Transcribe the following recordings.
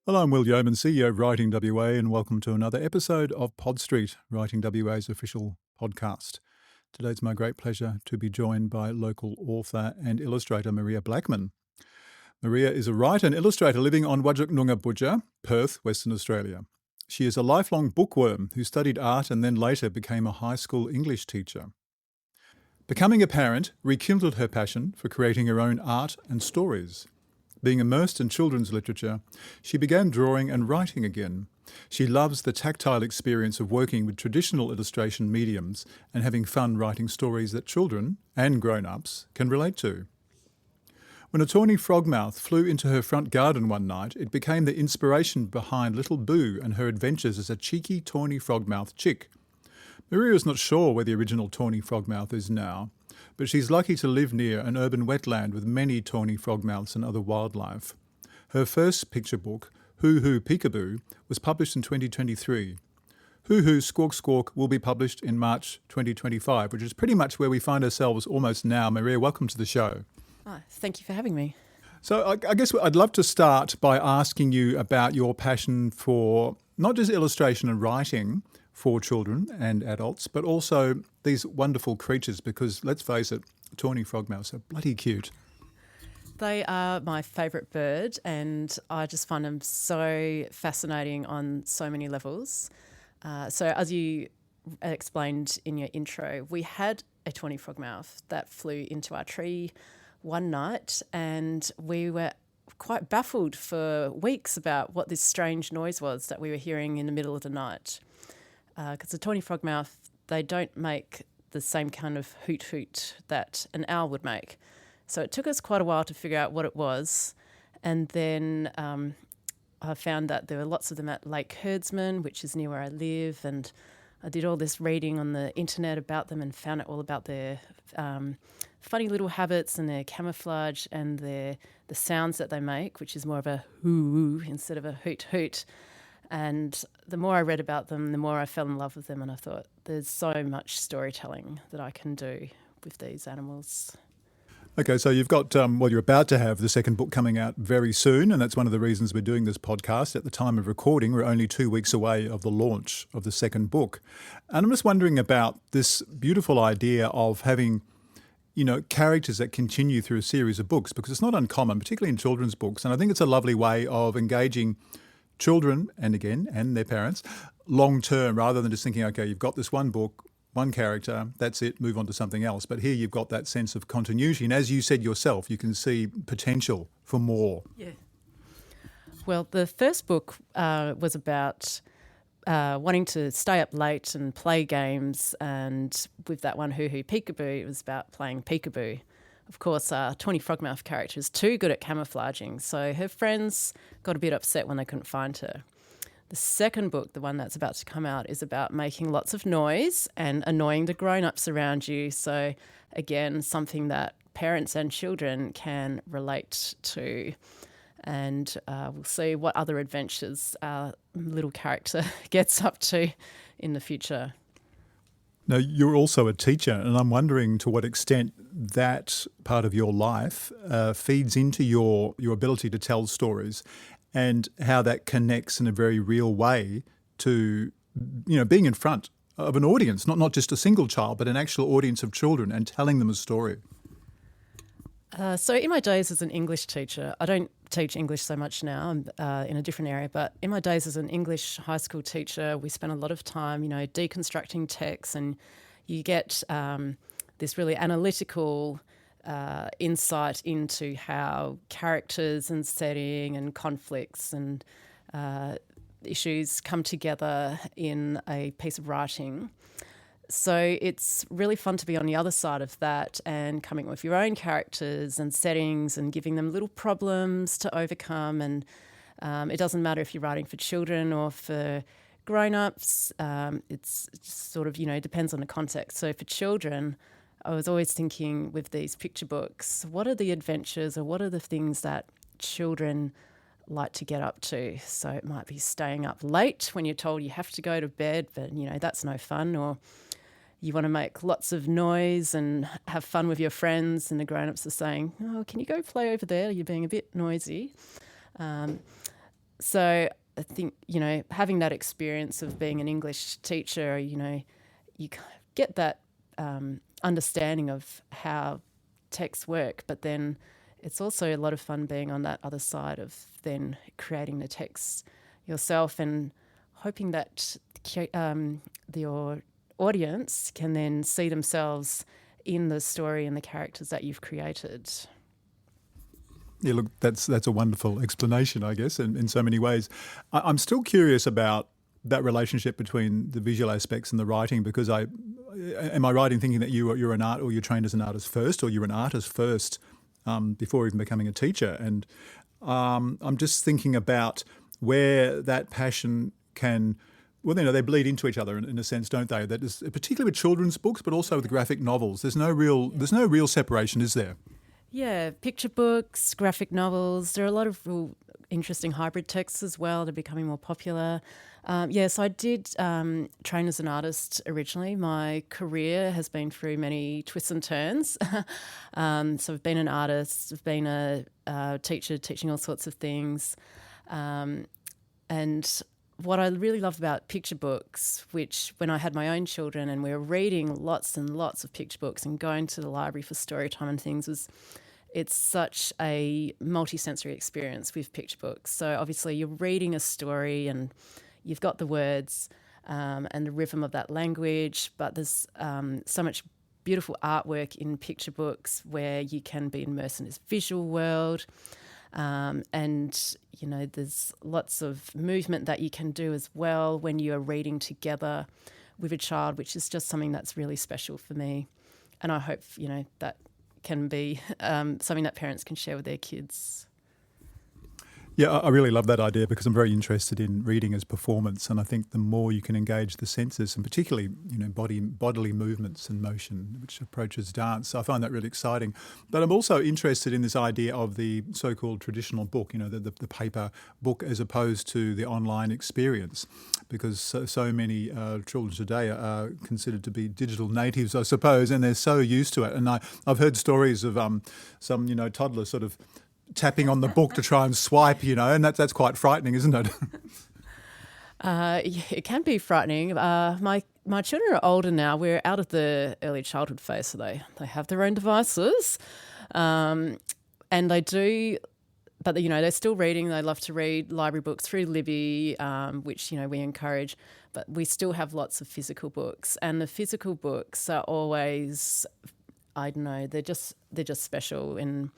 Hello, I'm Will Yeoman, CEO of Writing WA, and welcome to another episode of Pod Street, Writing WA's official podcast. Today it's my great pleasure to be joined by local author and illustrator Maria Blackman. Maria is a writer and illustrator living on Whadjuk Noongar Boodjar, Perth, Western Australia. She is a lifelong bookworm who studied art and then later became a high school English teacher. Becoming a parent rekindled her passion for creating her own art and stories. Being immersed in children's literature, she began drawing and writing again. She loves the tactile experience of working with traditional illustration mediums and having fun writing stories that children, and grown-ups, can relate to. When a Tawny Frogmouth flew into her front garden one night, it became the inspiration behind Little Boo and her adventures as a cheeky Tawny Frogmouth chick. Maria is not sure where the original Tawny Frogmouth is now, but she's lucky to live near an urban wetland with many tawny frogmouths and other wildlife. Her first picture book, Hoo Hoo Peekaboo, was published in 2023. Hoo Hoo Squawk Squawk will be published in March 2025, which is pretty much where we find ourselves almost now. Maria, welcome to the show. Thank you for having me. So I guess I'd love to start by asking you about your passion for not just illustration and writing for children and adults, but also these wonderful creatures, because let's face it, Tawny Frogmouths are bloody cute. They are my favourite bird, and I just find them so fascinating on so many levels. So as you explained in your intro, we had a Tawny Frogmouth that flew into our tree one night, and we were quite baffled for weeks about what this strange noise was that we were hearing in the middle of the night. Because the Tawny Frogmouth, they don't make the same kind of hoot hoot that an owl would make. So it took us quite a while to figure out what it was. And then I found that there were lots of them at Lake Herdsman, which is near where I live. And I did all this reading on the internet about them and found out all about their funny little habits and their camouflage and the sounds that they make, which is more of a hoo instead of a hoot hoot. And the more I read about them, the more I fell in love with them, and I thought there's so much storytelling that I can do with these animals. Okay, so you've got, you're about to have the second book coming out very soon, and that's one of the reasons we're doing this podcast. At the time of recording, we're only 2 weeks away of the launch of the second book. And I'm just wondering about this beautiful idea of having, characters that continue through a series of books, because it's not uncommon, particularly in children's books. And I think it's a lovely way of engaging children, and their parents, long term, rather than just thinking, okay, you've got this one book, one character, that's it, move on to something else. But here you've got that sense of continuity. And as you said yourself, you can see potential for more. Yeah. Well, the first book was about wanting to stay up late and play games. And with that one, Hoo Hoo Peekaboo, it was about playing peekaboo. Of course, our Tawny Frogmouth character is too good at camouflaging, so her friends got a bit upset when they couldn't find her. The second book, the one that's about to come out, is about making lots of noise and annoying the grown-ups around you. So, again, something that parents and children can relate to. And we'll see what other adventures our little character gets up to in the future. Now, you're also a teacher, and I'm wondering to what extent that part of your life feeds into your ability to tell stories, and how that connects in a very real way to, being in front of an audience, not just a single child, but an actual audience of children, and telling them a story. So in my days as an English teacher, I don't teach English so much now, I'm in a different area, but in my days as an English high school teacher, we spent a lot of time, deconstructing texts, and you get this really analytical insight into how characters and setting and conflicts and issues come together in a piece of writing. So it's really fun to be on the other side of that and coming up with your own characters and settings and giving them little problems to overcome. And it doesn't matter if you're writing for children or for grown-ups. It's just sort of, depends on the context. So for children, I was always thinking with these picture books, what are the adventures or what are the things that children like to get up to? So it might be staying up late when you're told you have to go to bed, but, that's no fun. Or you want to make lots of noise and have fun with your friends, and the grown-ups are saying, oh, can you go play over there? You're being a bit noisy. So I think, having that experience of being an English teacher, you get that understanding of how texts work, but then it's also a lot of fun being on that other side of then creating the text yourself and hoping that your audience can then see themselves in the story and the characters that you've created. Yeah, look, that's a wonderful explanation, I guess, in so many ways. I'm still curious about that relationship between the visual aspects and the writing, because am I right in thinking that you're an art, or you're trained as an artist first, or you're an artist first before even becoming a teacher? And I'm just thinking about where that passion can, well, they bleed into each other in a sense, don't they? That is particularly with children's books, but also with graphic novels. There's no real separation, is there? Yeah, picture books, graphic novels. There are a lot of real interesting hybrid texts as well. They're becoming more popular. So I did train as an artist originally. My career has been through many twists and turns. So I've been an artist, I've been a teacher teaching all sorts of things. And what I really love about picture books, which when I had my own children and we were reading lots and lots of picture books and going to the library for story time and things, was it's such a multi-sensory experience with picture books. So obviously you're reading a story and you've got the words and the rhythm of that language, but there's so much beautiful artwork in picture books where you can be immersed in this visual world. And, there's lots of movement that you can do as well when you are reading together with a child, which is just something that's really special for me. And I hope, that can be something that parents can share with their kids. Yeah, I really love that idea, because I'm very interested in reading as performance, and I think the more you can engage the senses, and particularly bodily movements and motion, which approaches dance, I find that really exciting. But I'm also interested in this idea of the so-called traditional book, the paper book, as opposed to the online experience, because so many children today are considered to be digital natives, I suppose, and they're so used to it. And I've heard stories of some toddlers sort of tapping on the book to try and swipe, and that's quite frightening, isn't it? It can be frightening. My children are older now. We're out of the early childhood phase, so they have their own devices, and they do. But they're still reading. They love to read library books through Libby, which we encourage. But we still have lots of physical books, and the physical books are always, I don't know, they're just special. And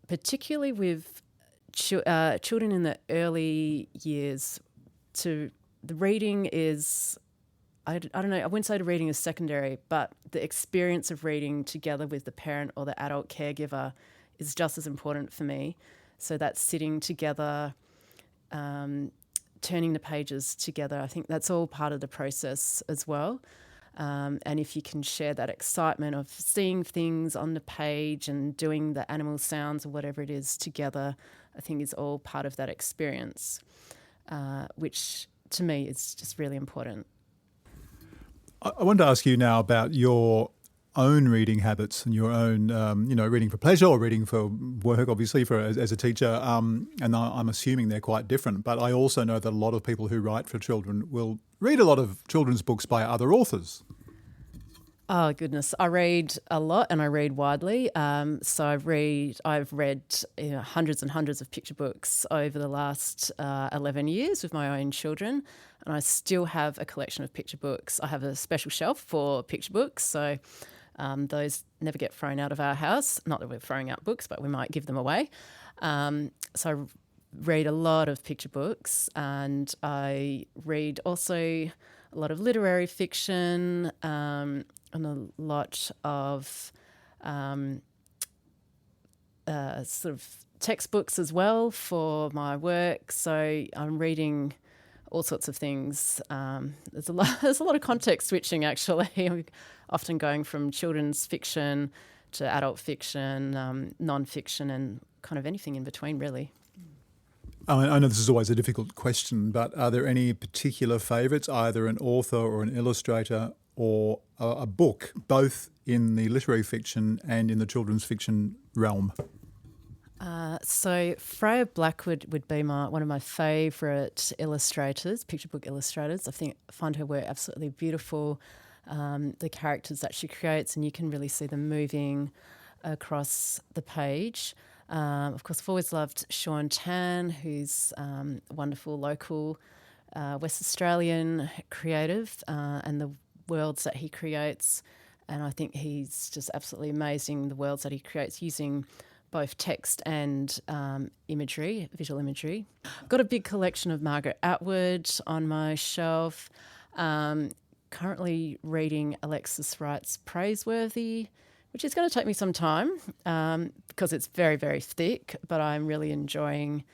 particularly with children in the early years, the reading is, I don't know, I wouldn't say the reading is secondary, but the experience of reading together with the parent or the adult caregiver is just as important for me. So that's sitting together, turning the pages together. I think that's all part of the process as well. And if you can share that excitement of seeing things on the page and doing the animal sounds or whatever it is together, I think is all part of that experience, which to me is just really important. I wanted to ask you now about your own reading habits and your own, reading for pleasure or reading for work, obviously, as a teacher. And I'm assuming they're quite different. But I also know that a lot of people who write for children will read a lot of children's books by other authors. Oh, goodness. I read a lot and I read widely. So I've read hundreds and hundreds of picture books over the last 11 years with my own children. And I still have a collection of picture books. I have a special shelf for picture books. So those never get thrown out of our house. Not that we're throwing out books, but we might give them away. So I read a lot of picture books, and I read also a lot of literary fiction, and a lot of sort of textbooks as well for my work. So I'm reading all sorts of things. There's a lot of context switching, actually. I'm often going from children's fiction to adult fiction, non-fiction, and kind of anything in between, really. I know this is always a difficult question, but are there any particular favourites, either an author or an illustrator or a book, both in the literary fiction and in the children's fiction realm? So Freya Blackwood would be one of my favourite illustrators, picture book illustrators. I find her work absolutely beautiful. The characters that she creates, and you can really see them moving across the page. Of course, I've always loved Sean Tan, who's a wonderful local West Australian creative, and the worlds that he creates. And I think he's just absolutely amazing, the worlds that he creates using both text and imagery, visual imagery. I've got a big collection of Margaret Atwood on my shelf. Currently reading Alexis Wright's Praiseworthy, which is going to take me some time because it's very, very thick, but I'm really enjoying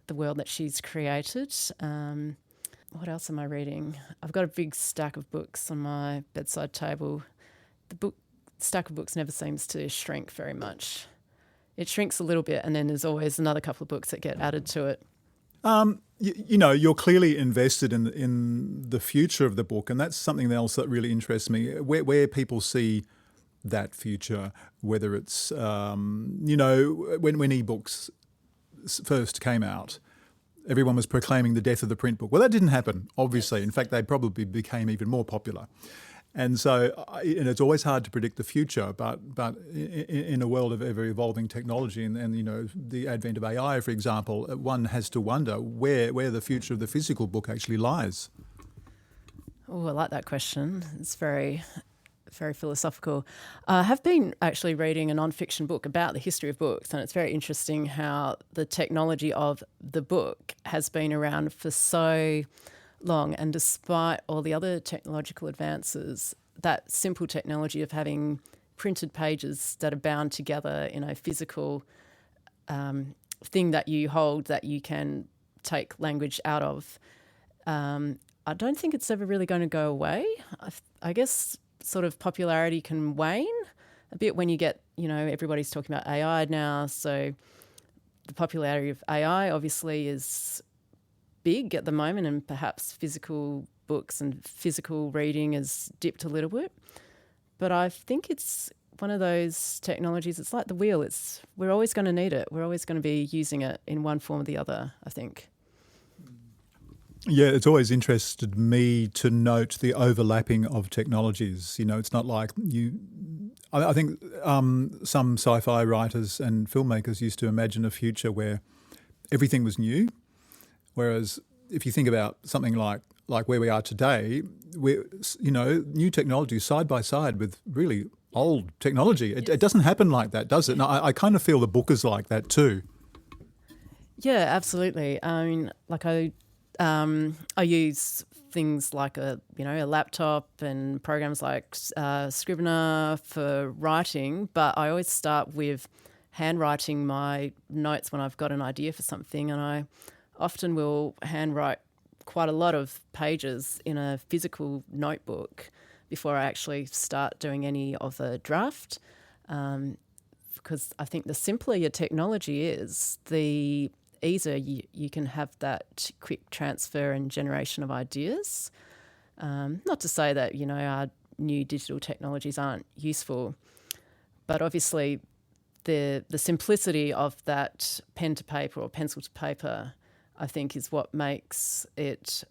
the world that she's created. What else am I reading? I've got a big stack of books on my bedside table. The stack of books never seems to shrink very much. It shrinks a little bit, and then there's always another couple of books that get added to it. You're clearly invested in the future of the book, and that's something else that really interests me. Where people see that future, whether it's when ebooks first came out, everyone was proclaiming the death of the print book. Well, that didn't happen, obviously. In fact, they probably became even more popular. And so, and it's always hard to predict the future, but in a world of ever evolving technology and the advent of AI, for example, one has to wonder where the future of the physical book actually lies. Oh, I like that question. It's very, very philosophical. I have been actually reading a non-fiction book about the history of books, and it's very interesting how the technology of the book has been around for so long, and despite all the other technological advances, that simple technology of having printed pages that are bound together in a physical thing that you hold that you can take language out of, I don't think it's ever really going to go away. I guess sort of popularity can wane a bit when you get, everybody's talking about AI now, so the popularity of AI obviously is big at the moment, and perhaps physical books and physical reading has dipped a little bit. But I think it's one of those technologies, it's like the wheel. We're always going to need it. We're always going to be using it in one form or the other, I think. Yeah, it's always interested me to note the overlapping of technologies. It's not like I think some sci-fi writers and filmmakers used to imagine a future where everything was new. Whereas if you think about something like where we are today, we're, new technology side by side with really old technology. It doesn't happen like that, does it? And I kind of feel the book is like that too. Yeah, absolutely. I mean, I use things like a laptop and programs like Scrivener for writing, but I always start with handwriting my notes when I've got an idea for something, and I often will handwrite quite a lot of pages in a physical notebook before I actually start doing any of the draft, because I think the simpler your technology is, the easier you can have that quick transfer and generation of ideas. Not to say that, our new digital technologies aren't useful, but obviously the simplicity of that pen to paper or pencil to paper, I think, is what makes it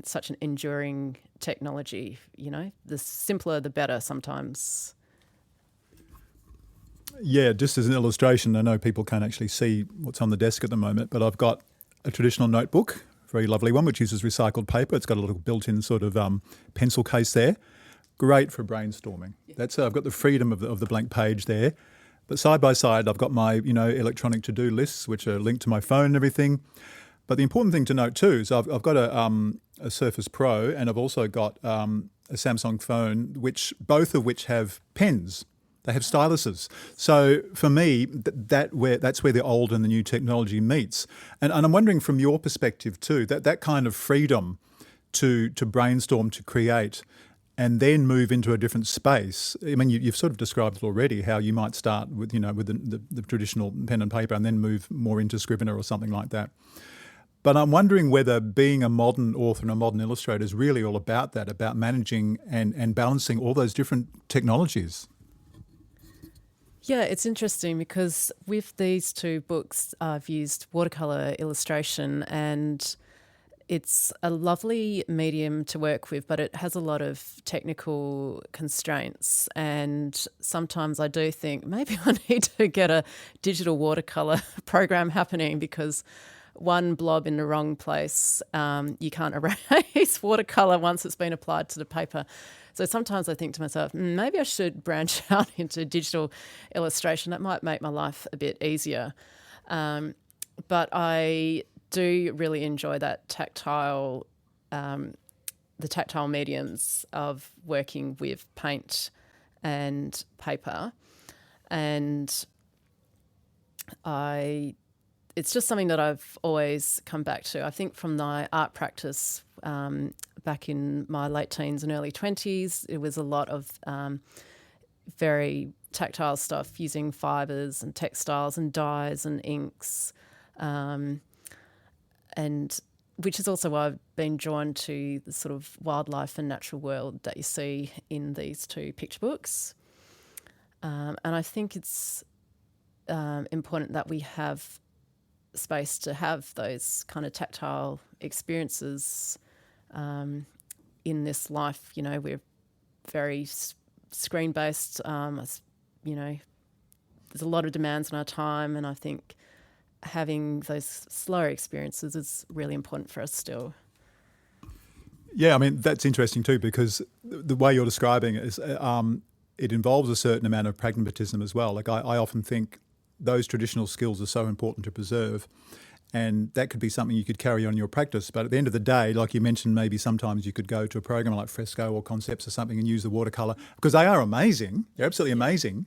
such an enduring technology. The simpler, the better sometimes. Yeah, just as an illustration, I know people can't actually see what's on the desk at the moment, but I've got a traditional notebook, very lovely one, which uses recycled paper. It's got a little built-in sort of pencil case there. Great for brainstorming. I've got the freedom of the blank page there. But side by side, I've got my electronic to-do lists, which are linked to my phone and everything. But the important thing to note too is I've got a Surface Pro, and I've also got a Samsung phone, both of which have pens. They have styluses. So for me, that's where the old and the new technology meets. And I'm wondering from your perspective too, that kind of freedom to brainstorm, to create, and then move into a different space. I mean, you've sort of described it already, how you might start with the traditional pen and paper and then move more into Scrivener or something like that. But I'm wondering whether being a modern author and a modern illustrator is really all about that, about managing and balancing all those different technologies. Yeah, it's interesting because with these two books, I've used watercolour illustration, and it's a lovely medium to work with, but it has a lot of technical constraints. And sometimes I do think maybe I need to get a digital watercolour program happening, because one blob in the wrong place, you can't erase watercolour once it's been applied to the paper. So sometimes I think to myself, maybe I should branch out into digital illustration. That might make my life a bit easier. But I do really enjoy that tactile, the tactile mediums of working with paint and paper. And it's just something that I've always come back to. I think from my art practice back in my late teens and early 20s, it was a lot of very tactile stuff, using fibres and textiles and dyes and inks, and which is also why I've been drawn to the sort of wildlife and natural world that you see in these two picture books. And I think it's important that we have space to have those kind of tactile experiences in this life. You know, we're very screen-based. You know, there's a lot of demands on our time, and I think having those slower experiences is really important for us still. Yeah, I mean, that's interesting too, because the way you're describing it is it involves a certain amount of pragmatism as well. Like I often think those traditional skills are so important to preserve, and that could be something you could carry on in your practice. But at the end of the day, like you mentioned, maybe sometimes you could go to a program like Fresco or Concepts or something and use the watercolour, because they are amazing. They're absolutely amazing.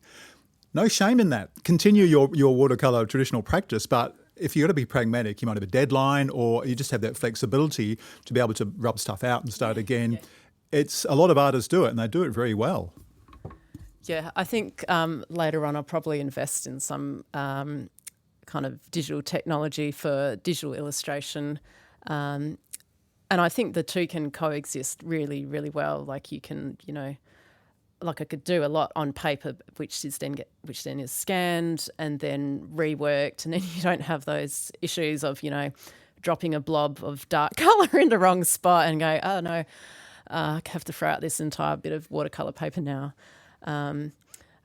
No shame in that. Continue your watercolour traditional practice, but if you've got to be pragmatic, you might have a deadline, or you just have that flexibility to be able to rub stuff out and start again. It's a lot of artists do it, and they do it very well. Yeah, I think later on I'll probably invest in some kind of digital technology for digital illustration. And I think the two can coexist really, really well. Like you can, you know, like I could do a lot on paper, which then is scanned and then reworked, and then you don't have those issues of, you know, dropping a blob of dark colour in the wrong spot and go, oh no, I have to throw out this entire bit of watercolour paper now.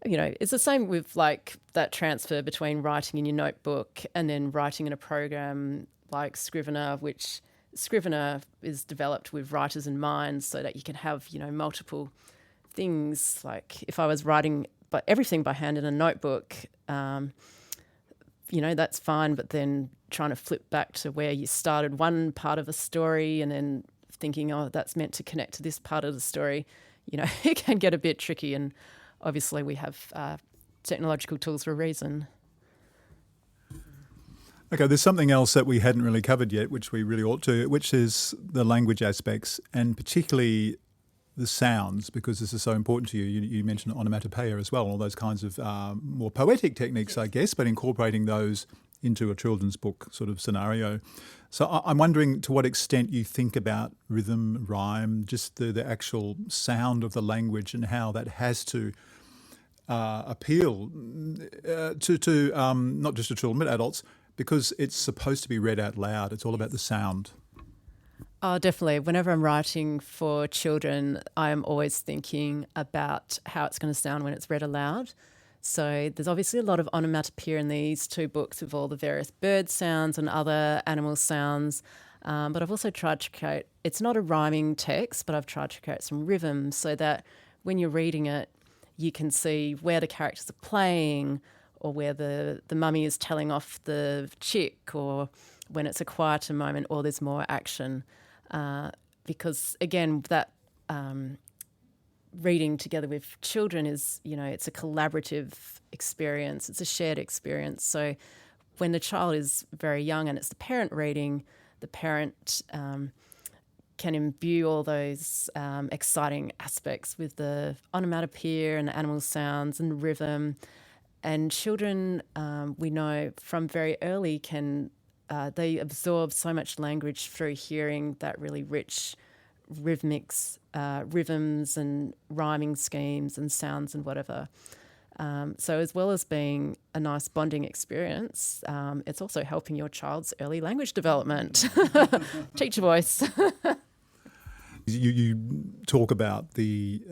You know, it's the same with like that transfer between writing in your notebook and then writing in a program like Scrivener, which Scrivener is developed with writers in mind so that you can have, you know, multiple things. Like if I was writing everything by hand in a notebook, you know, that's fine, but then trying to flip back to where you started one part of a story and then thinking, oh, that's meant to connect to this part of the story, you know, it can get a bit tricky. And obviously we have technological tools for a reason. Okay, there's something else that we hadn't really covered yet, which we really ought to, which is the language aspects, and particularly the sounds, because this is so important to you. You mentioned onomatopoeia as well, all those kinds of more poetic techniques, I guess, but incorporating those into a children's book sort of scenario. So I'm wondering to what extent you think about rhythm, rhyme, just the actual sound of the language and how that has to appeal to not just to children but adults, because it's supposed to be read out loud. It's all about the sound. Oh, definitely. Whenever I'm writing for children, I am always thinking about how it's going to sound when it's read aloud. So there's obviously a lot of onomatopoeia in these two books with all the various bird sounds and other animal sounds. But I've also tried to create, it's not a rhyming text, but I've tried to create some rhythm so that when you're reading it, you can see where the characters are playing, or where the mummy is telling off the chick, or when it's a quieter moment or there's more action. Because again, that reading together with children is, you know, it's a collaborative experience. It's a shared experience. So when the child is very young and it's the parent reading, the parent can imbue all those exciting aspects with the onomatopoeia and the animal sounds and rhythm. And children, we know from very early, can they absorb so much language through hearing that really rich rhythms and rhyming schemes and sounds and whatever. So as well as being a nice bonding experience, it's also helping your child's early language development. Teacher voice. You talk about the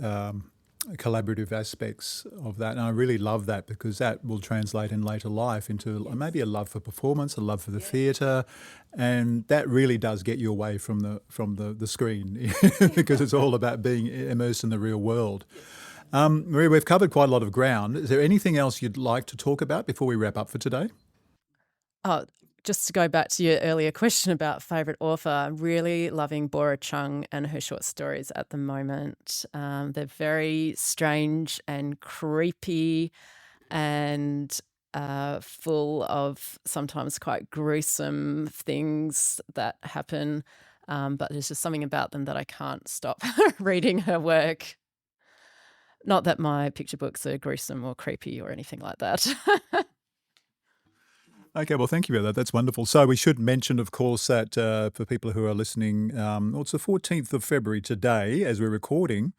collaborative aspects of that, and I really love that because that will translate in later life into maybe a love for performance, a love for the theatre, and that really does get you away from the screen because it's all about being immersed in the real world. Maria, we've covered quite a lot of ground. Is there anything else you'd like to talk about before we wrap up for today? Oh, just to go back to your earlier question about favourite author, I'm really loving Bora Chung and her short stories at the moment. They're very strange and creepy and full of sometimes quite gruesome things that happen. But there's just something about them that I can't stop reading her work. Not that my picture books are gruesome or creepy or anything like that. Okay, well, thank you for that. That's wonderful. So we should mention, of course, that for people who are listening, it's the 14th of February today as we're recording.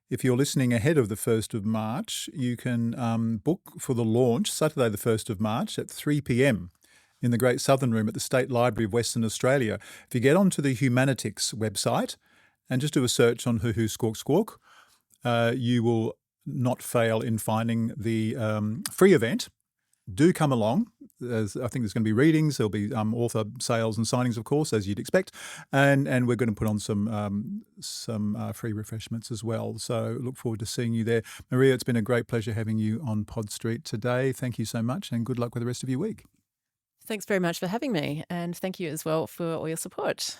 If you're listening ahead of the 1st of March, you can book for the launch Saturday the 1st of March at 3 p.m. in the Great Southern Room at the State Library of Western Australia. If you get onto the Humanitics website and just do a search on Hoo Hoo Squawk Squawk, you will not fail in finding the free event. Do come along. I think there's going to be readings. There'll be author sales and signings, of course, as you'd expect, and we're going to put on some free refreshments as well. So look forward to seeing you there, Maria. It's been a great pleasure having you on Pod Street today. Thank you so much, and good luck with the rest of your week. Thanks very much for having me, and thank you as well for all your support.